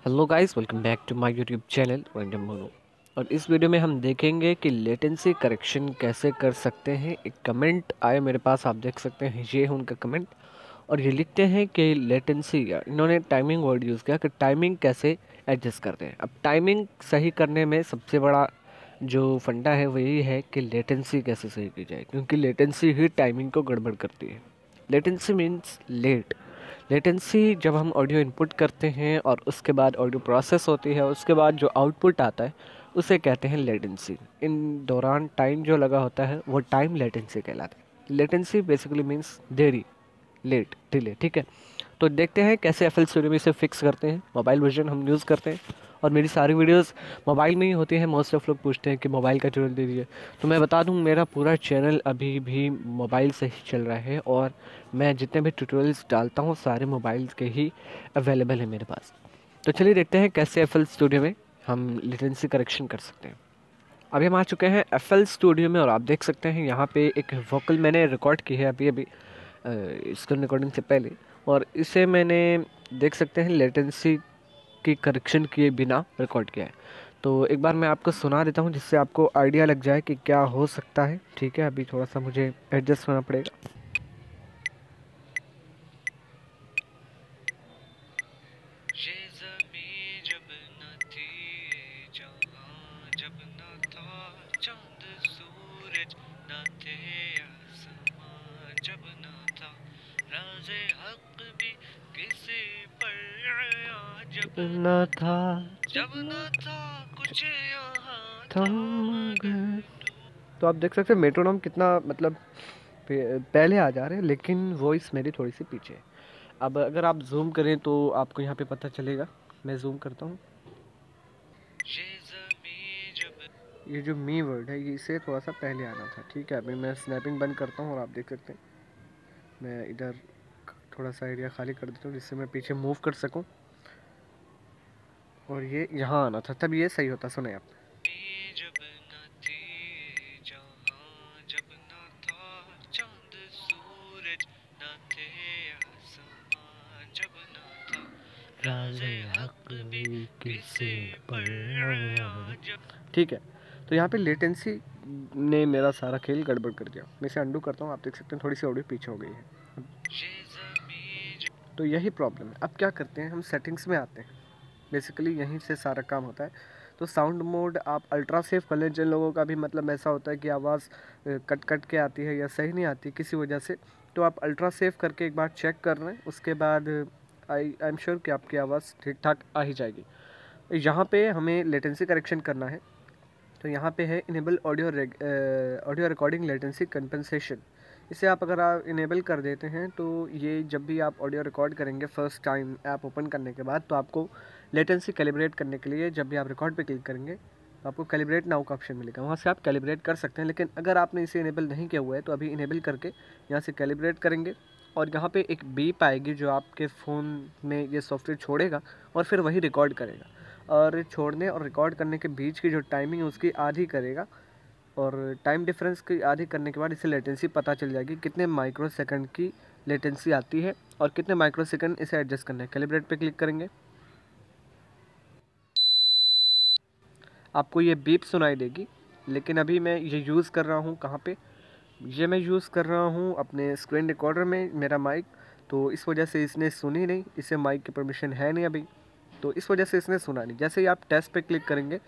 Hello guys, welcome back to my YouTube channel random mono. और इस video में हम देखेंगे कि लेटेंसी करेक्शन कैसे कर सकते हैं। एक कमेंट आए मेरे पास, आप देख सकते हैं, ये है उनका कमेंट। और ये लिखते हैं कि लेटेंसी, या इन्होंने टाइमिंग वर्ड यूज़ किया कि टाइमिंग कैसे एडजस्ट करते हैं। अब टाइमिंग सही करने में सबसे बड़ा जो फंडा है वो यही है कि लेटेंसी कैसे सही की जाए, क्योंकि लेटेंसी ही टाइमिंग को गड़बड़ करती है। Latency means late. लेटेंसी जब हम ऑडियो इनपुट करते हैं और उसके बाद ऑडियो प्रोसेस होती है, उसके बाद जो आउटपुट आता है उसे कहते हैं लेटेंसी। इन दौरान टाइम जो लगा होता है वो टाइम लेटेंसी कहलाता है। लेटेंसी बेसिकली मीन्स देरी, लेट, डिले। ठीक है, तो देखते हैं कैसे एफ एल स्टूडियो में इसे फिक्स करते हैं। मोबाइल वर्जन हम यूज़ करते हैं और मेरी सारी वीडियोस मोबाइल में ही होती हैं। मोस्ट ऑफ लोग पूछते हैं कि मोबाइल का ट्यूटोरियल दे दीजिए, तो मैं बता दूं मेरा पूरा चैनल अभी भी मोबाइल से ही चल रहा है और मैं जितने भी ट्यूटोरियल्स डालता हूँ सारे मोबाइल के ही अवेलेबल है मेरे पास। तो चलिए देखते हैं कैसे एफ एल स्टूडियो में हम लेटेंसी करेक्शन कर सकते हैं। अभी हम आ चुके हैं एफ एल स्टूडियो में और आप देख सकते हैं यहाँ पे एक वोकल मैंने रिकॉर्ड की है अभी अभी स्क्रीन रिकॉर्डिंग से पहले। और इसे मैंने देख सकते हैं लेटेंसी की करेक्शन किए बिना रिकॉर्ड किया है। तो एक बार मैं आपको सुना देता हूँ जिससे आपको आइडिया लग जाए कि क्या हो सकता है। ठीक है, अभी थोड़ा सा मुझे एडजस्ट करना पड़ेगा। ये ज़मीं जब न थी, जहाँ जब न था चांद सूरज, न थे आसमां जब न था राज़े हक भी किसी पर आया, न था जब न था कुछ यहाँ था था मगर। मगर तो आप देख सकते हैं मेट्रोनोम कितना मतलब पहले आ जा रहे हैं, लेकिन वॉइस मेरी थोड़ी सी पीछे है। अब अगर आप जूम करें तो आपको यहाँ पे पता चलेगा। मैं जूम करता हूँ। ये ज़मीं जब ये जो मी वर्ड है ये इसे थोड़ा सा पहले आना था। ठीक है, अभी मैं स्नैपिंग बंद करता हूँ और आप देख सकते हैं मैं इधर थोड़ा सा एरिया खाली कर देता हूँ जिससे मैं पीछे मूव कर सकूँ। और ये यहाँ आना था, तब ये सही होता। सुने आप। जब न थी, जहाँ जब न था चांद सूरज, न थे आसमां जब न था राज़े हक भी किसी पर आया, जब ठीक है, तो यहाँ पे लेटेंसी ने मेरा सारा खेल गड़बड़ कर दिया। मैं इसे अंडू करता हूँ, आप देख सकते हैं थोड़ी सी ऑडियो पीछे हो गई है। ये ज़मीं तो यही प्रॉब्लम है। अब क्या करते हैं, हम सेटिंग्स में आते हैं। बेसिकली यहीं से सारा काम होता है। तो साउंड मोड आप अल्ट्रा सेव कर लें। जिन लोगों का भी मतलब ऐसा होता है कि आवाज़ कट कट के आती है या सही नहीं आती किसी वजह से, तो आप अल्ट्रा सेव करके एक बार चेक कर रहे हैं। उसके बाद आई एम श्योर कि आपकी आवाज़ ठीक ठाक आ ही जाएगी। यहाँ पे हमें लेटेंसी करेक्शन करना है। तो यहाँ पे है enable audio recording latency compensation. इसे आप अगर आप इनेबल कर देते हैं तो ये जब भी आप ऑडियो रिकॉर्ड करेंगे फर्स्ट टाइम ऐप ओपन करने के बाद, तो आपको लेटेंसी कैलिब्रेट करने के लिए जब भी आप रिकॉर्ड पे क्लिक करेंगे तो आपको कैलिब्रेट नाउ का ऑप्शन मिलेगा, वहाँ से आप कैलिब्रेट कर सकते हैं। लेकिन अगर आपने इसे इनेबल नहीं किया हुआ है तो अभी इनेबल करके यहाँ से कैलिब्रेट करेंगे और यहाँ पे एक बीप आएगी जो आपके फ़ोन में ये सॉफ्टवेयर छोड़ेगा और फिर वही रिकॉर्ड करेगा। और छोड़ने और रिकॉर्ड करने के बीच की जो टाइमिंग है उसकी आधी करेगा। और टाइम डिफरेंस की आधी करने के बाद इसे लेटेंसी पता चल जाएगी कितने माइक्रो सेकंड की लेटेंसी आती है और कितने माइक्रो सेकंड इसे एडजस्ट करना है। कैलिब्रेट पे क्लिक करेंगे, आपको ये बीप सुनाई देगी। लेकिन अभी मैं ये यूज़ कर रहा हूँ कहाँ पे, ये मैं यूज़ कर रहा हूँ अपने स्क्रीन रिकॉर्डर में, मेरा माइक। तो इस वजह से इसने सुनी नहीं, इसे माइक की परमिशन है नहीं अभी, तो इस वजह से इसने सुना नहीं। जैसे ही आप टेस्ट पे क्लिक करेंगे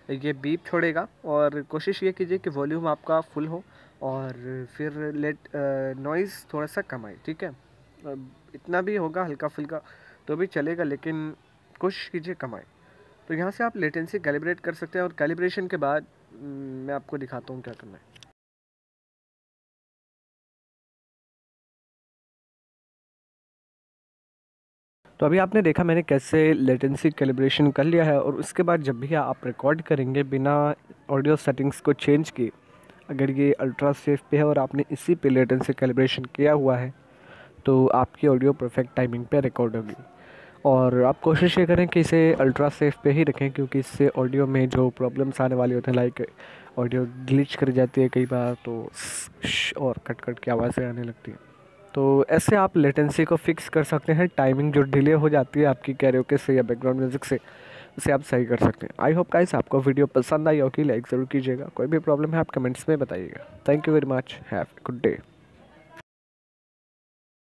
ये बीप छोड़ेगा। और कोशिश ये कीजिए कि वॉल्यूम आपका फुल हो और फिर लेट नॉइज़ थोड़ा सा कम आए। ठीक है, इतना भी होगा हल्का फुल्का तो भी चलेगा, लेकिन कोशिश कीजिए कम आए। तो यहाँ से आप लेटेंसी कैलिब्रेट कर सकते हैं और कैलिब्रेशन के बाद मैं आपको दिखाता हूँ क्या करना है। तो अभी आपने देखा मैंने कैसे लेटेंसी कैलिब्रेशन कर लिया है। और उसके बाद जब भी आप रिकॉर्ड करेंगे बिना ऑडियो सेटिंग्स को चेंज किए, अगर ये अल्ट्रा सेफ पे है और आपने इसी पे लेटेंसी कैलिब्रेशन किया हुआ है, तो आपकी ऑडियो परफेक्ट टाइमिंग पे रिकॉर्ड होगी। और आप कोशिश ये करें कि इसे अल्ट्रा सेफ पे ही रखें, क्योंकि इससे ऑडियो में जो प्रॉब्लम्स आने वाली होते हैं, लाइक ऑडियो ग्लिच कर जाती है कई बार, तो और कट कट की आवाज़ें आने लगती हैं। तो ऐसे आप लेटेंसी को फिक्स कर सकते हैं। टाइमिंग जो डिले हो जाती है आपकी कैरियोके से या बैकग्राउंड म्यूजिक से, उसे आप सही कर सकते हैं। आई होप गाइस आपको वीडियो पसंद आई होगी, लाइक ज़रूर कीजिएगा। कोई भी प्रॉब्लम है आप कमेंट्स में बताइएगा। Thank you very much, have a good day.